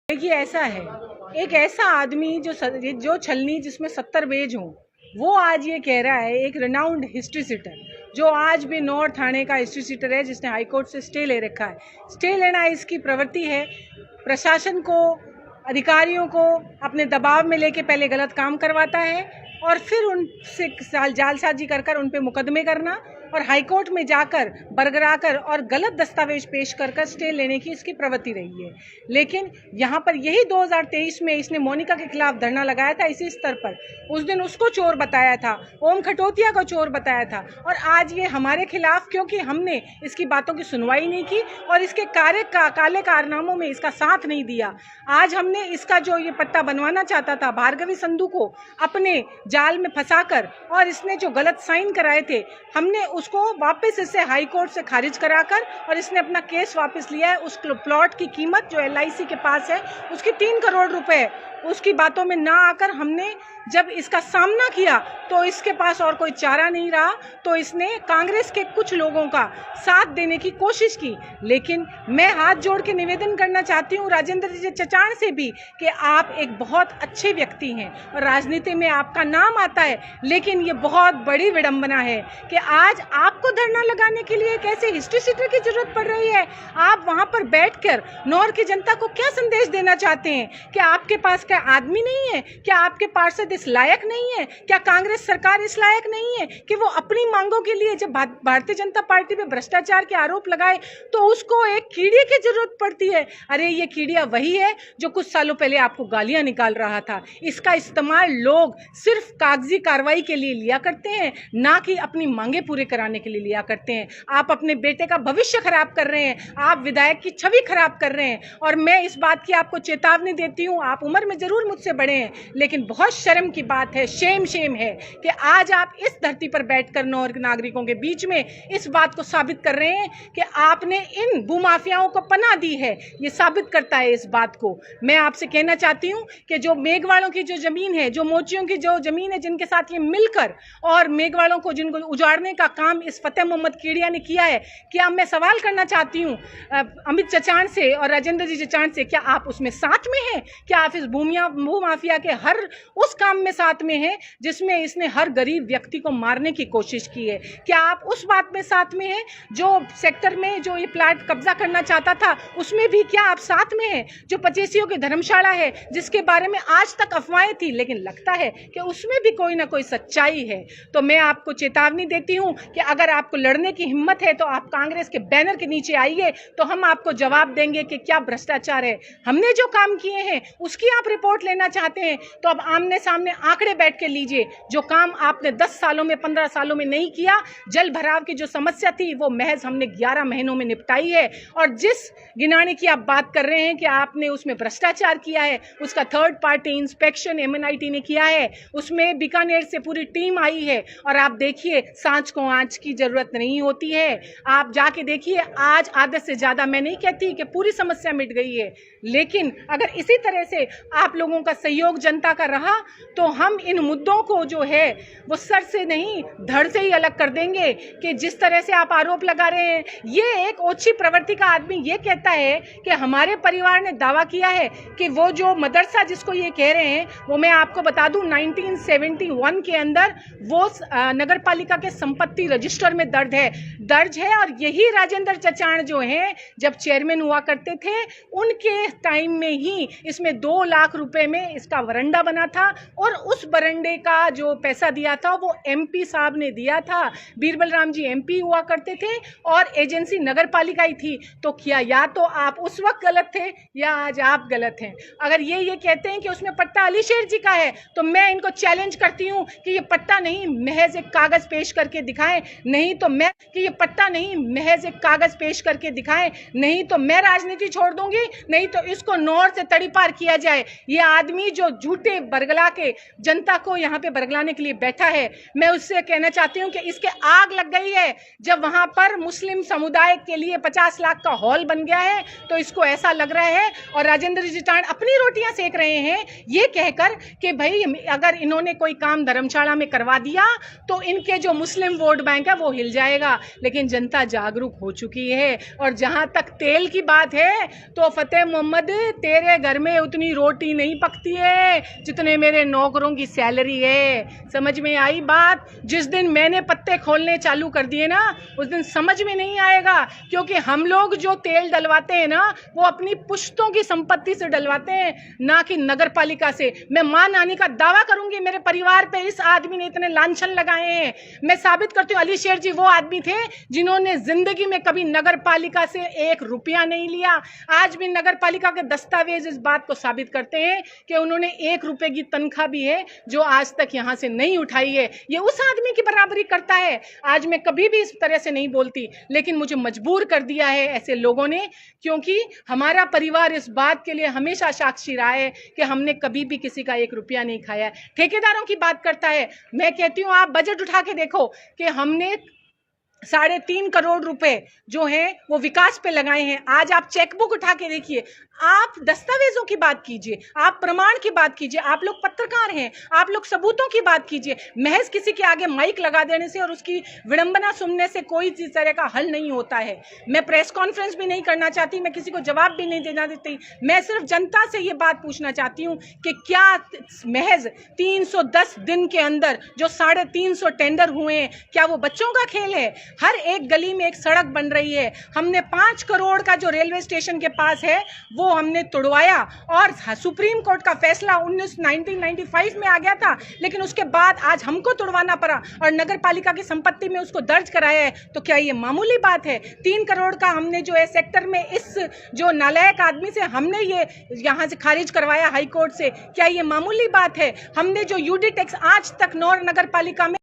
देखिए ऐसा है, एक ऐसा आदमी जो छलनी जिसमें 70 पेज हों, वो आज ये कह रहा है, एक रिनाउंड हिस्ट्री सीटर जो आज भी नॉर्थ थाने का हिस्ट्री सीटर है, जिसने हाईकोर्ट से स्टे ले रखा है। स्टे लेना इसकी प्रवृत्ति है। प्रशासन को, अधिकारियों को अपने दबाव में लेके पहले गलत काम करवाता है और फिर उनसे जालसाजी कर उन पे मुकदमे करना और हाईकोर्ट में जाकर बरगराकर और गलत दस्तावेज पेश कर स्टे लेने की इसकी प्रवृत्ति रही है। लेकिन यहाँ पर यही 2023 में इसने मोनिका के खिलाफ धरना लगाया था इसी स्तर पर। उस दिन उसको चोर बताया था, ओम खटोतिया को चोर बताया था, और आज ये हमारे खिलाफ, क्योंकि हमने इसकी बातों की सुनवाई नहीं की और इसके काले कारनामों में इसका साथ नहीं दिया। आज हमने इसका जो ये पट्टा बनवाना चाहता था, भार्गवी संधू को अपने जाल में फंसाकर, और इसने जो गलत साइन कराए थे, हमने उसको वापस इससे हाई कोर्ट से खारिज कराकर और इसने अपना केस वापस लिया है। उस प्लॉट की कीमत जो LIC के पास है उसकी 3 करोड़ रुपए, उसकी बातों में ना आकर हमने जब इसका सामना किया तो इसके पास और कोई चारा नहीं रहा, तो इसने कांग्रेस के कुछ लोगों का साथ देने की कोशिश की। लेकिन मैं हाथ जोड़ के निवेदन करना चाहती हूँ राजेंद्र जी चचाण से भी कि आप एक बहुत अच्छे व्यक्ति हैं और राजनीति में आपका नाम आता है, लेकिन ये बहुत बड़ी विडंबना है कि आज आपको धरना लगाने के लिए कैसे हिस्ट्री सीटर की जरूरत पड़ रही है। आप वहां पर बैठकर नौर की जनता को क्या संदेश देना चाहते हैं कि आपके पास क्या आदमी नहीं है, क्या आपके पार्षद इस लायक नहीं है, क्या कांग्रेस सरकार इस लायक नहीं है कि वो अपनी मांगों के लिए जब भारतीय जनता पार्टी पे भ्रष्टाचार के आरोप लगाए तो उसको एक कीड़े की जरूरत पड़ती है। अरे ये कीड़िया वही है जो कुछ सालों पहले आपको गालियां निकाल रहा था। इसका इस्तेमाल लोग सिर्फ कागजी कार्रवाई के लिए लिया करते हैं, ना कि अपनी मांगे पूरे कराने के लिए लिया करते हैं। आप अपने बेटे का भविष्य खराब कर रहे हैं, आप विधायक की छवि खराब कर रहे हैं, और मैं इस बात की आपको चेतावनी देती हूँ। आप उम्र में जरूर मुझसे बड़े हैं, लेकिन बहुत शर्म की बात है, शेम है कि आज आप इस धरती पर बैठकर नौर नागरिकों के बीच में इस बात को साबित कर रहे हैं कि आपने इन भूमाफियाओं को पनाह दी है। ये साबित करता है इस बात को। मैं आपसे कहना चाहती हूं कि जो मेघवालों की जो जमीन है, जो मोचियों की जो जमीन है, जिनके साथ ये मिलकर और मेघवालों को जिनको उजाड़ने का काम इस फतेह मोहम्मद कीड़िया ने किया है, क्या मैं सवाल करना चाहती हूँ अमित चचाण से और राजेंद्र जी चचाण से, क्या आप उसमें साथ में हैं? क्या आप इस भूमाफिया के हर उस काम में साथ में हैं जिसमें इसने हर गरीब व्यक्ति को मारने की कोशिश की है? क्या आप उस बात में साथ में हैं जो सेक्टर में जो ये प्लाट कब्जा करना चाहता था उसमें भी क्या आप साथ में हैं? जो पचेसियों की धर्मशाला है जिसके बारे में आज तक अफवाहें थी, लेकिन लगता है कि उसमें भी कोई ना कोई सच्चाई है। तो मैं आपको चेतावनी देती हूं कि अगर आपको लड़ने की हिम्मत है तो आप कांग्रेस के बैनर के नीचे आइए, तो हम आपको जवाब देंगे कि क्या भ्रष्टाचार है। हमने जो काम किए हैं उसकी आप रिपोर्ट लेना चाहते हैं तो अब आमने सामने आंकड़े बैठ के लीजिए। जो काम आपने 10 सालों में, 15 सालों में नहीं किया, जल भराव की जो समस्या थी वो महज हमने 11 महीनों में निपटाई है। और जिस गिनाने की आप बात कर रहे हैं कि आपने उसमें भ्रष्टाचार किया है, उसका थर्ड पार्टी इंस्पेक्शन MNIT ने किया है, उसमें बीकानेर से पूरी टीम आई है। और आप देखिए, सांच को आंच की जरूरत नहीं होती है। आप जाके देखिए, आज आधे से ज्यादा, मैं नहीं कहती कि पूरी समस्या मिट गई है, लेकिन अगर इसी तरह से आप लोगों का सहयोग जनता का रहा तो हम इन मुद्दों को जो है वो सर से नहीं धड़ से ही अलग कर देंगे। कि जिस तरह से आप आरोप लगा रहे हैं, ये एक ओछी प्रवृत्ति का आदमी ये कहता है कि हमारे परिवार ने दावा किया है कि वो जो मदरसा जिसको ये कह रहे हैं, वो मैं आपको बता दूं 1971 के अंदर वो नगर पालिका के संपत्ति रजिस्टर में दर्ज है। और यही राजेंद्र चचाण जो हैं, जब चेयरमैन हुआ करते थे, उनके टाइम में ही इसमें 2 लाख रुपए में इसका वरंडा बना था, और उस वरंडे का जो पैसा दिया था वो MP साहब ने दिया था। बीरबल राम जी MP हुआ करते थे और एजेंसी नगर पालिका ही थी। तो क्या या तो आप उस वक्त गलत थे या आज आप गलत हैं। अगर ये कहते हैं कि उसमें पट्टा अली शेर जी का है, तो मैं इनको चैलेंज करती हूँ कि ये पट्टा नहीं, महज एक कागज पेश करके दिखाएं। नहीं तो मैं कि ये पट्टा नहीं, महज एक कागज पेश करके दिखाएं, नहीं तो मैं राजनीति छोड़ दूंगी, नहीं तो इसको नौर से तड़ी पार किया जाए। ये आदमी जो झूठे बरगला के के जनता को यहाँ पे बरगलाने के लिए बैठा है। मैं उससे कहना चाहती हूँ कि इसके आग लग गई है। जब वहाँ पर मुस्लिम समुदाय के लिए 50 लाख का हॉल बन गया है तो इसको ऐसा लग रहा है, और राजेंद्र जी टांड अपनी रोटियां सेक रहे हैं ये कहकर कि भाई अगर इन्होंने कोई काम धर्मशाला में करवा दिया तो इनके जो मुस्लिम वोट बैंक है वो हिल जाएगा। लेकिन जनता जागरूक हो चुकी है। और जहां तक तेल की बात है तो फतेह मोहम्मद, तेरे घर में उतनी रोटी नहीं पकती है जितने मेरे नौकरों की सैलरी है। समझ में आई बात? जिस दिन मैंने पत्ते खोलने चालू कर दिए ना उस दिन समझ में नहीं आएगा, क्योंकि हम लोग जो तेल डलवाते हैं ना वो अपनी पुश्तों की संपत्ति से डलवाते हैं, ना कि नगर पालिका से। मैं मां नानी का दावा करूंगी मेरे परिवार पे इस आदमी ने इतने लांछन लगाए हैं। मैं साबित करती हूँ, अली शेर जी वो आदमी थे जिन्होंने जिंदगी में कभी नगर पालिका से 1 रुपया नहीं लिया। आज भी नगर पालिका के दस्तावेज इस बात को साबित करते हैं कि उन्होंने 1 रुपए की तनख्वाह भी है जो आज तक यहां से नहीं उठाई है। ये उस आदमी की बराबरी करता है। आज मैं कभी भी इस तरह से नहीं बोलती, लेकिन मुझे मजबूर कर दिया है ऐसे लोगों ने, क्योंकि हमारा परिवार इस बात के लिए हमेशा साक्षी रहा है कि हमने कभी भी किसी का 1 रुपया नहीं खाया। ठेकेदारों की बात करता है, मैं कहती हूं आप बजट उठा के देखो कि हमने 3.5 करोड़ रुपए जो हैं वो विकास पे लगाए हैं। आज आप चेकबुक उठा के देखिए, आप दस्तावेजों की बात कीजिए, आप प्रमाण की बात कीजिए, आप लोग पत्रकार हैं, आप लोग सबूतों की बात कीजिए। महज किसी के आगे माइक लगा देने से और उसकी विडंबना सुनने से कोई इस तरह का हल नहीं होता है। मैं प्रेस कॉन्फ्रेंस भी नहीं करना चाहती, मैं किसी को जवाब भी नहीं देना देती। मैं सिर्फ जनता से ये बात पूछना चाहती हूँ कि क्या महज 310 दिन के अंदर जो 350 टेंडर हुए हैं, क्या वो बच्चों का खेल है? हर एक गली में एक सड़क बन रही है। हमने 5 करोड़ का जो रेलवे स्टेशन के पास है वो हमने तोड़वाया, और सुप्रीम कोर्ट का फैसला 1995 में आ गया था, लेकिन उसके बाद आज हमको तोड़वाना पड़ा और नगर पालिका की संपत्ति में उसको दर्ज कराया है। तो क्या ये मामूली बात है? 3 करोड़ का हमने जो है सेक्टर में इस जो नालायक आदमी से हमने ये यहाँ से खारिज करवाया हाई कोर्ट से, क्या ये मामूली बात है? हमने जो यूडी टैक्स आज तक नौर नगर पालिका में